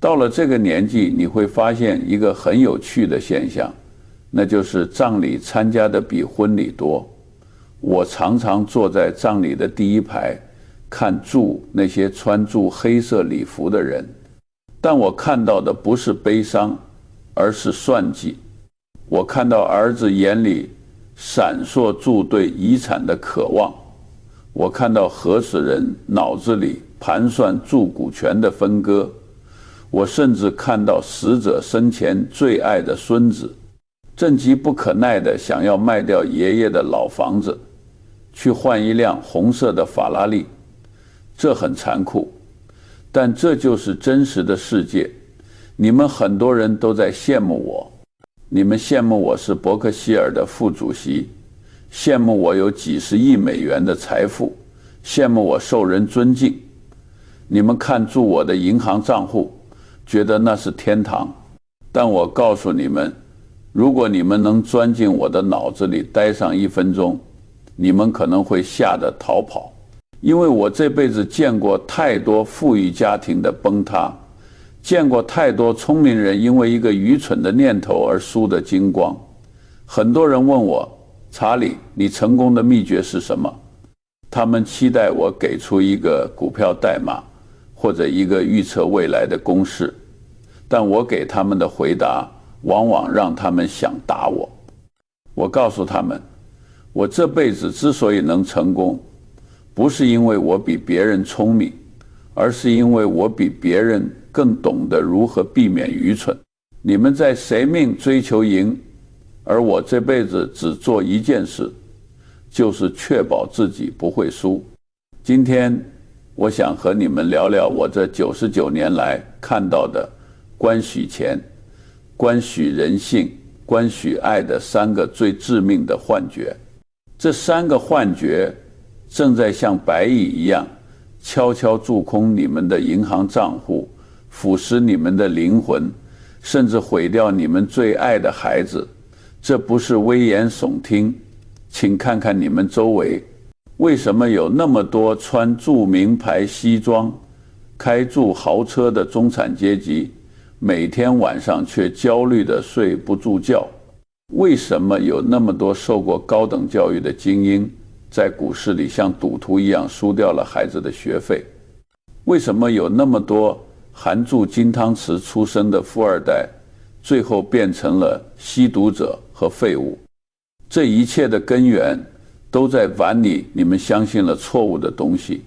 到了这个年纪，你会发现一个很有趣的现象，那就是葬礼参加的比婚礼多。我常常坐在葬礼的第一排，看住那些穿住黑色礼服的人，但我看到的不是悲伤，而是算计。我看到儿子眼里闪烁住对遗产的渴望，我看到合死人脑子里盘算住股权的分割，我甚至看到死者生前最爱的孙子正急不可耐地想要卖掉爷爷的老房子，去换一辆红色的法拉利。这很残酷，但这就是真实的世界。你们很多人都在羡慕我，你们羡慕我是伯克希尔的副主席，羡慕我有几十亿美元的财富，羡慕我受人尊敬。你们看住我的银行账户，觉得那是天堂。但我告诉你们，如果你们能钻进我的脑子里待上1分钟，你们可能会吓得逃跑。因为我这辈子见过太多富裕家庭的崩塌，见过太多聪明人因为一个愚蠢的念头而输得精光。很多人问我，查理，你成功的秘诀是什么？他们期待我给出一个股票代码，或者一个预测未来的公式，但我给他们的回答往往让他们想打我。我告诉他们，我这辈子之所以能成功，不是因为我比别人聪明，而是因为我比别人更懂得如何避免愚蠢。你们在谁命追求赢，而我这辈子只做一件事，就是确保自己不会输。今天我想和你们聊聊我这99年来看到的关许钱、关许人性、关许爱的3个最致命的幻觉。这3个幻觉正在像白蚁一样悄悄蛀空你们的银行账户，腐蚀你们的灵魂，甚至毁掉你们最爱的孩子。这不是危言耸听，请看看你们周围，为什么有那么多穿著名牌西装、开住豪车的中产阶级，每天晚上却焦虑地睡不住觉？为什么有那么多受过高等教育的精英，在股市里像赌徒一样输掉了孩子的学费？为什么有那么多含住金汤匙出生的富二代，最后变成了吸毒者和废物？这一切的根源都在碗里你们相信了错误的东西。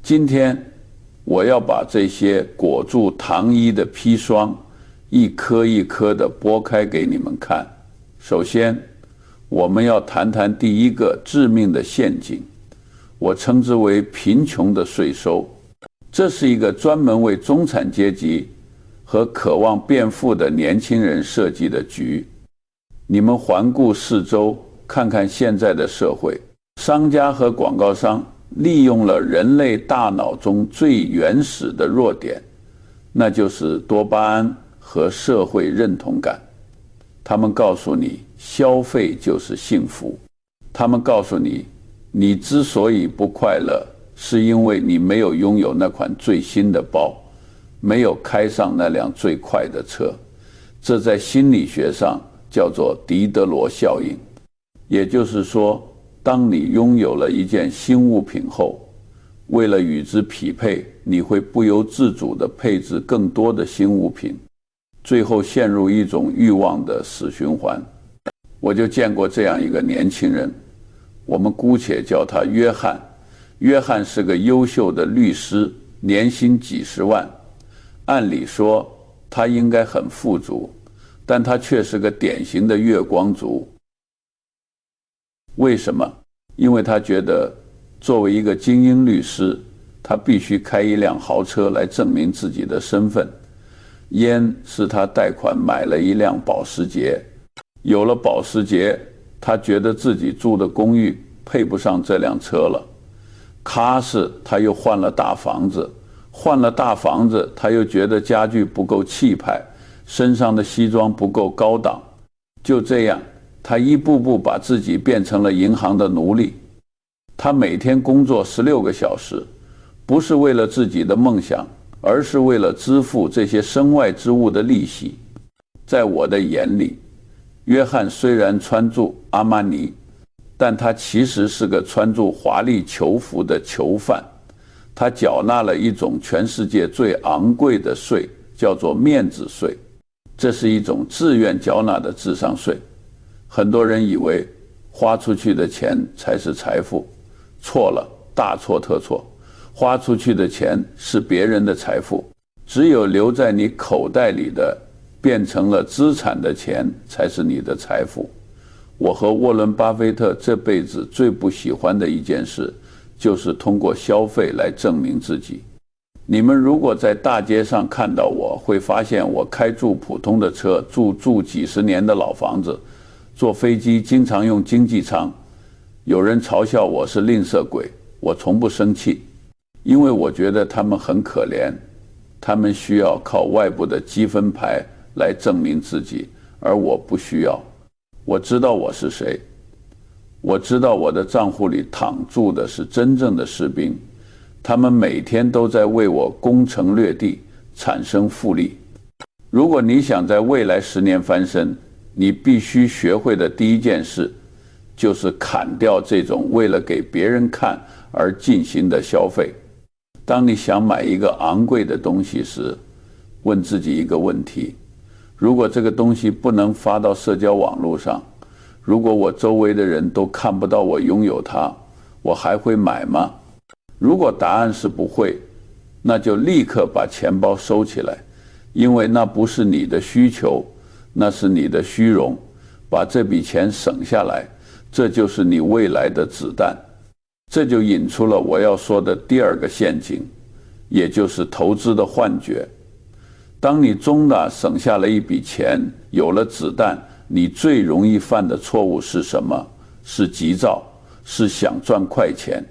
今天我要把这些裹住糖衣的砒霜一颗一颗地剥开给你们看。首先，我们要谈谈第一个致命的陷阱，我称之为贫穷的税收。这是一个专门为中产阶级和渴望变富的年轻人设计的局。你们环顾四周，看看现在的社会，商家和广告商利用了人类大脑中最原始的弱点，那就是多巴胺和社会认同感。他们告诉你，消费就是幸福。他们告诉你，你之所以不快乐，是因为你没有拥有那款最新的包，没有开上那辆最快的车。这在心理学上叫做狄德罗效应。也就是说，当你拥有了一件新物品后，为了与之匹配，你会不由自主地配置更多的新物品，最后陷入一种欲望的死循环。我就见过这样一个年轻人，我们姑且叫他约翰。约翰是个优秀的律师，年薪几十万。按理说他应该很富足，但他却是个典型的月光族。为什么？因为他觉得作为一个精英律师，他必须开一辆豪车来证明自己的身份。烟是他贷款买了一辆保时捷，有了保时捷，他觉得自己住的公寓配不上这辆车了。咖是他又换了大房子，换了大房子，他又觉得家具不够气派，身上的西装不够高档。就这样，他一步步把自己变成了银行的奴隶。他每天工作16个小时，不是为了自己的梦想，而是为了支付这些身外之物的利息。在我的眼里，约翰虽然穿着阿玛尼，但他其实是个穿着华丽囚服的囚犯。他缴纳了一种全世界最昂贵的税，叫做面子税。这是一种自愿缴纳的智商税。很多人以为花出去的钱才是财富，错了，大错特错。花出去的钱是别人的财富，只有留在你口袋里的变成了资产的钱才是你的财富。我和沃伦·巴菲特这辈子最不喜欢的一件事，就是通过消费来证明自己。你们如果在大街上看到我，会发现我开住普通的车，住几十年的老房子，坐飞机经常用经济舱。有人嘲笑我是吝啬鬼，我从不生气，因为我觉得他们很可怜，他们需要靠外部的积分牌来证明自己，而我不需要。我知道我是谁，我知道我的账户里躺住的是真正的士兵，他们每天都在为我攻城略地，产生复利。如果你想在未来10年翻身，你必须学会的第一件事，就是砍掉这种为了给别人看而进行的消费。当你想买一个昂贵的东西时，问自己一个问题：如果这个东西不能发到社交网络上，如果我周围的人都看不到我拥有它，我还会买吗？如果答案是不会，那就立刻把钱包收起来，因为那不是你的需求，那是你的虚荣。把这笔钱省下来，这就是你未来的子弹。这就引出了我要说的第二个陷阱，也就是投资的幻觉。当你终于省下了一笔钱，有了子弹，你最容易犯的错误是什么？是急躁，是想赚快钱。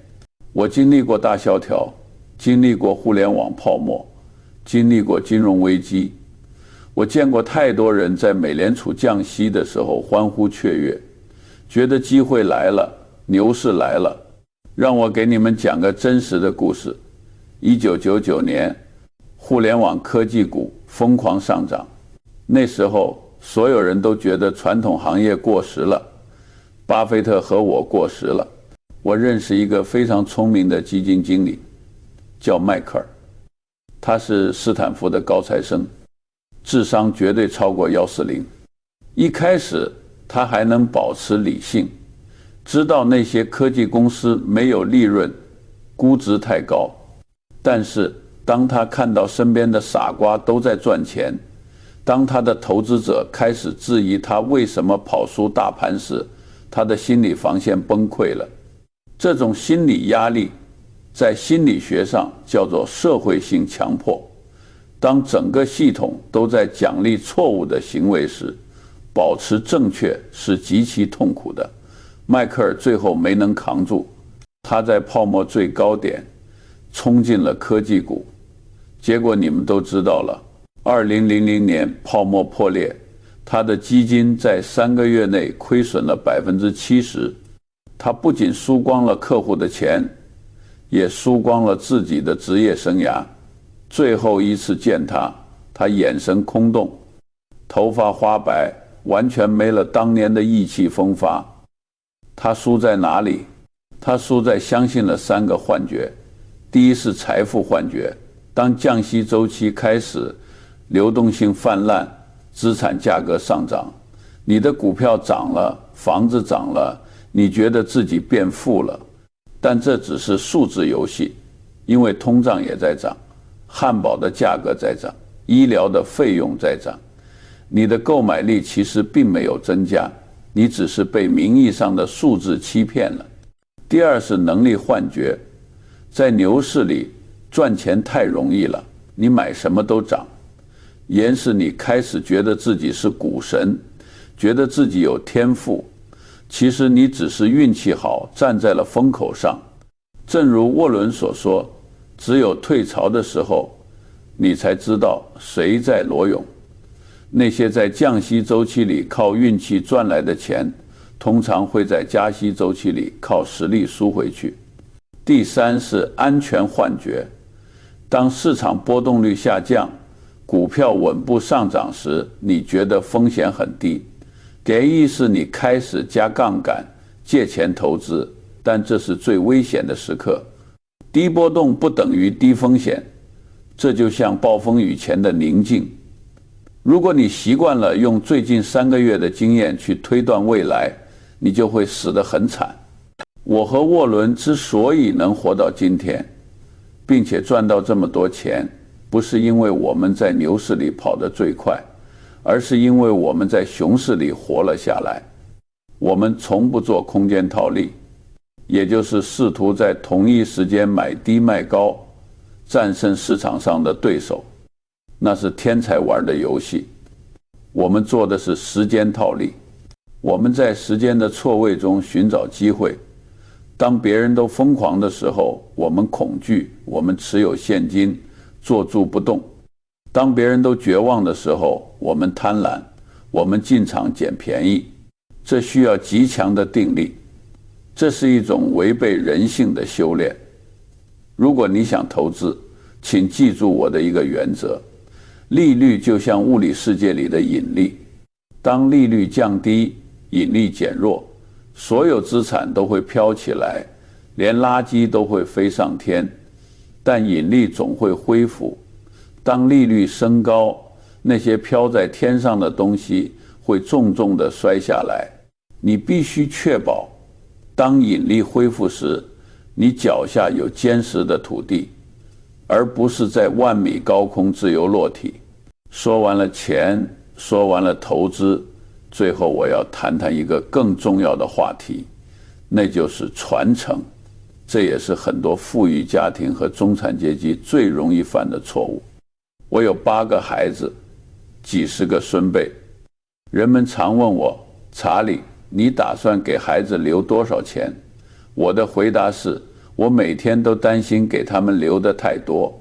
我经历过大萧条，经历过互联网泡沫，经历过金融危机。我见过太多人在美联储降息的时候欢呼雀跃，觉得机会来了，牛市来了。让我给你们讲个真实的故事。1999年，互联网科技股疯狂上涨，那时候所有人都觉得传统行业过时了，巴菲特和我过时了。我认识一个非常聪明的基金经理，叫迈克尔，他是斯坦福的高材生，智商绝对超过140。一开始他还能保持理性，知道那些科技公司没有利润，估值太高。但是当他看到身边的傻瓜都在赚钱，当他的投资者开始质疑他为什么跑输大盘时，他的心理防线崩溃了。这种心理压力在心理学上叫做社会性强迫。当整个系统都在奖励错误的行为时，保持正确是极其痛苦的。迈克尔最后没能扛住，他在泡沫最高点冲进了科技股，结果你们都知道了。2000年泡沫破裂，他的基金在3个月内亏损了70%。他不仅输光了客户的钱，也输光了自己的职业生涯。最后一次见他，他眼神空洞，头发花白，完全没了当年的意气风发。他输在哪里？他输在相信了3个幻觉。第一是财富幻觉，当降息周期开始，流动性泛滥，资产价格上涨，你的股票涨了，房子涨了，你觉得自己变富了，但这只是数字游戏，因为通胀也在涨，汉堡的价格在涨，医疗的费用在涨，你的购买力其实并没有增加，你只是被名义上的数字欺骗了。第二是能力幻觉，在牛市里赚钱太容易了，你买什么都涨，严是你开始觉得自己是股神，觉得自己有天赋，其实你只是运气好，站在了风口上。正如沃伦所说，只有退潮的时候，你才知道谁在裸泳。那些在降息周期里靠运气赚来的钱，通常会在加息周期里靠实力输回去。第三是安全幻觉。当市场波动率下降，股票稳步上涨时，你觉得风险很低，建议是你开始加杠杆借钱投资，但这是最危险的时刻。低波动不等于低风险，这就像暴风雨前的宁静。如果你习惯了用最近3个月的经验去推断未来，你就会死得很惨。我和沃伦之所以能活到今天，并且赚到这么多钱，不是因为我们在牛市里跑得最快，而是因为我们在熊市里活了下来。我们从不做空间套利，也就是试图在同一时间买低卖高，战胜市场上的对手，那是天才玩的游戏。我们做的是时间套利，我们在时间的错位中寻找机会。当别人都疯狂的时候，我们恐惧，我们持有现金，坐住不动。当别人都绝望的时候，我们贪婪，我们进场捡便宜。这需要极强的定力，这是一种违背人性的修炼。如果你想投资，请记住我的一个原则：利率就像物理世界里的引力，当利率降低，引力减弱，所有资产都会飘起来，连垃圾都会飞上天，但引力总会恢复。当利率升高，那些飘在天上的东西会重重地摔下来。你必须确保，当引力恢复时，你脚下有坚实的土地，而不是在万米高空自由落体。说完了钱，说完了投资，最后我要谈谈一个更重要的话题，那就是传承。这也是很多富裕家庭和中产阶级最容易犯的错误。我有8个孩子，几十个孙辈。人们常问我，查理，你打算给孩子留多少钱？我的回答是，我每天都担心给他们留得太多。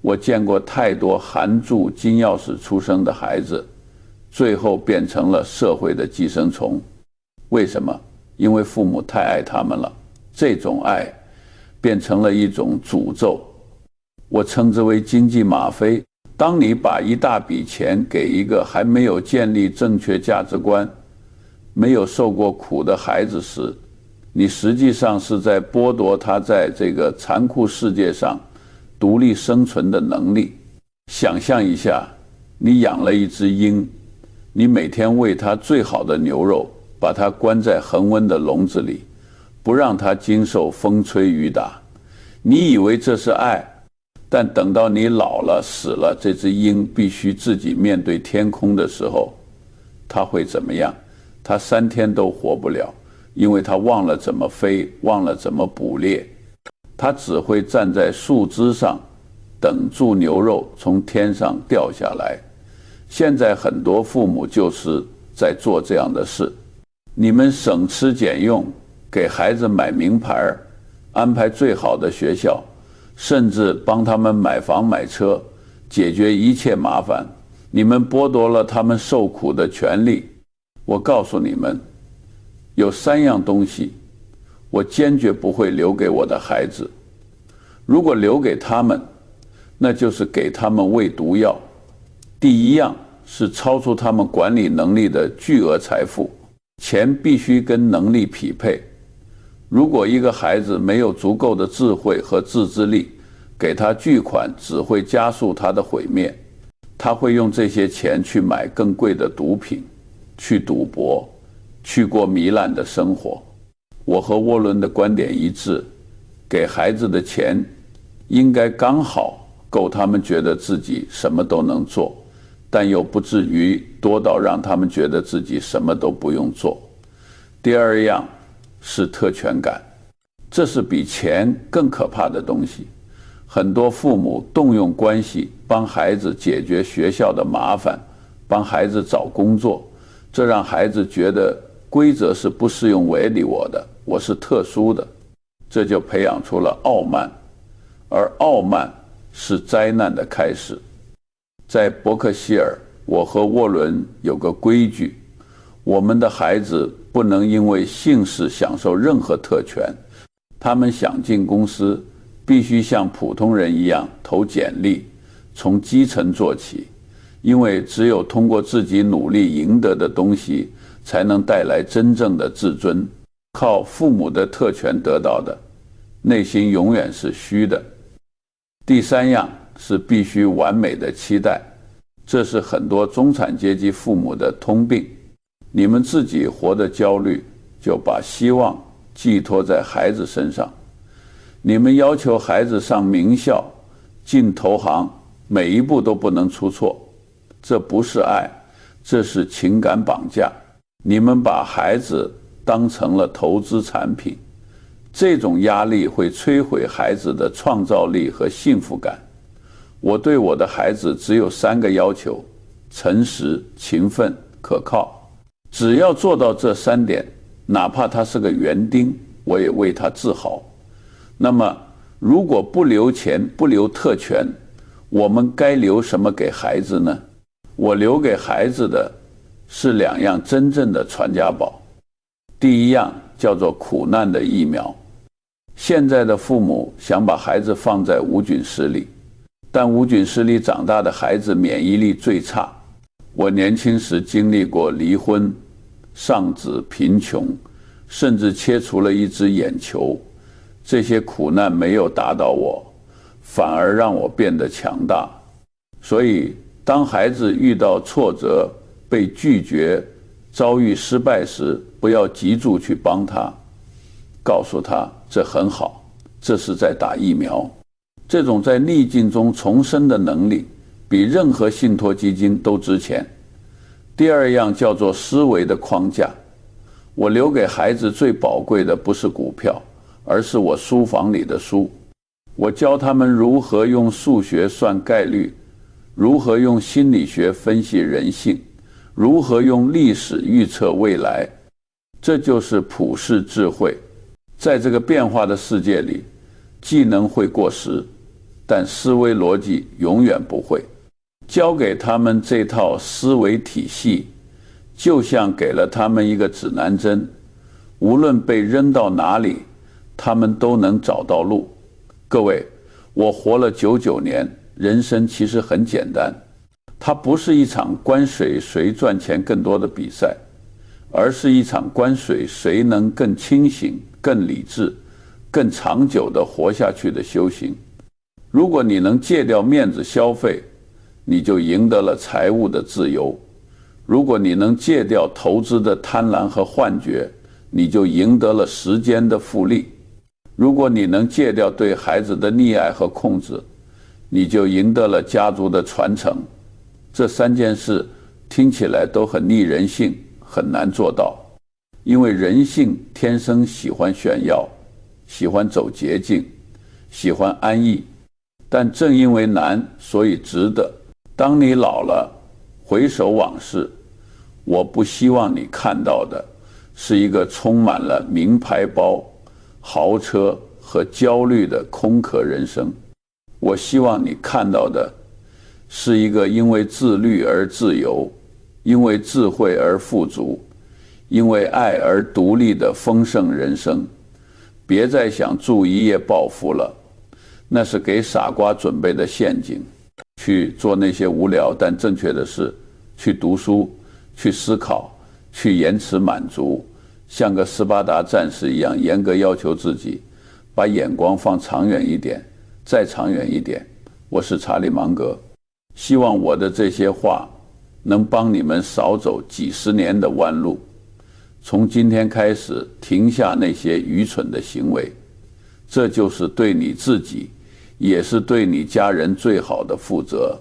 我见过太多含住金钥匙出生的孩子，最后变成了社会的寄生虫。为什么？因为父母太爱他们了，这种爱变成了一种诅咒，我称之为经济吗啡。当你把一大笔钱给一个还没有建立正确价值观、没有受过苦的孩子时，你实际上是在剥夺他在这个残酷世界上独立生存的能力。想象一下，你养了一只鹰，你每天喂它最好的牛肉，把它关在恒温的笼子里，不让它经受风吹雨打。你以为这是爱，但等到你老了死了，这只鹰必须自己面对天空的时候，它会怎么样？它3天都活不了，因为它忘了怎么飞，忘了怎么捕猎。它只会站在树枝上，等住牛肉从天上掉下来。现在很多父母就是在做这样的事。你们省吃俭用，给孩子买名牌，安排最好的学校，甚至帮他们买房买车，解决一切麻烦。你们剥夺了他们受苦的权利。我告诉你们，有3样东西，我坚决不会留给我的孩子。如果留给他们，那就是给他们喂毒药。第一样是超出他们管理能力的巨额财富，钱必须跟能力匹配。如果一个孩子没有足够的智慧和自制力，给他巨款只会加速他的毁灭。他会用这些钱去买更贵的毒品，去赌博，去过糜烂的生活。我和沃伦的观点一致，给孩子的钱应该刚好够他们觉得自己什么都能做，但又不至于多到让他们觉得自己什么都不用做。第2样是特权感，这是比钱更可怕的东西。很多父母动用关系帮孩子解决学校的麻烦，帮孩子找工作，这让孩子觉得规则是不适用于我的，我是特殊的，这就培养出了傲慢，而傲慢是灾难的开始。在伯克希尔，我和沃伦有个规矩，我们的孩子不能因为姓氏享受任何特权。他们想进公司，必须像普通人一样投简历，从基层做起，因为只有通过自己努力赢得的东西，才能带来真正的自尊。靠父母的特权得到的，内心永远是虚的。第三样是必须完美的期待，这是很多中产阶级父母的通病。你们自己活得焦虑，就把希望寄托在孩子身上。你们要求孩子上名校，进投行，每一步都不能出错，这不是爱，这是情感绑架。你们把孩子当成了投资产品，这种压力会摧毁孩子的创造力和幸福感。我对我的孩子只有3个要求：诚实、勤奋、可靠。只要做到这3点，哪怕他是个园丁，我也为他自豪。那么，如果不留钱，不留特权，我们该留什么给孩子呢？我留给孩子的是2样真正的传家宝。第一样叫做苦难的疫苗。现在的父母想把孩子放在无菌室里，但无菌室里长大的孩子免疫力最差。我年轻时经历过离婚、丧子、贫穷，甚至切除了1只眼球。这些苦难没有打倒我，反而让我变得强大。所以，当孩子遇到挫折、被拒绝、遭遇失败时，不要急住去帮他，告诉他这很好，这是在打疫苗。这种在逆境中重生的能力，比任何信托基金都值钱。第二样叫做思维的框架。我留给孩子最宝贵的不是股票，而是我书房里的书。我教他们如何用数学算概率，如何用心理学分析人性，如何用历史预测未来。这就是普世智慧。在这个变化的世界里，技能会过时，但思维逻辑永远不会。教给他们这套思维体系，就像给了他们一个指南针，无论被扔到哪里，他们都能找到路。各位，我活了99年，人生其实很简单，它不是一场关谁赚钱更多的比赛，而是一场关谁能更清醒、更理智、更长久地活下去的修行。如果你能戒掉面子消费，你就赢得了财务的自由；如果你能戒掉投资的贪婪和幻觉，你就赢得了时间的复利；如果你能戒掉对孩子的溺爱和控制，你就赢得了家族的传承。这3件事听起来都很逆人性，很难做到，因为人性天生喜欢炫耀，喜欢走捷径，喜欢安逸。但正因为难，所以值得。当你老了，回首往事，我不希望你看到的是一个充满了名牌包、豪车和焦虑的空壳人生。我希望你看到的是一个因为自律而自由，因为智慧而富足，因为爱而独立的丰盛人生。别再想住一夜暴富了，那是给傻瓜准备的陷阱。去做那些无聊但正确的事，去读书，去思考，去延迟满足，像个斯巴达战士一样严格要求自己，把眼光放长远一点，再长远一点。我是查理芒格，希望我的这些话能帮你们少走几十年的弯路。从今天开始，停下那些愚蠢的行为，这就是对你自己，也是对你家人最好的负责。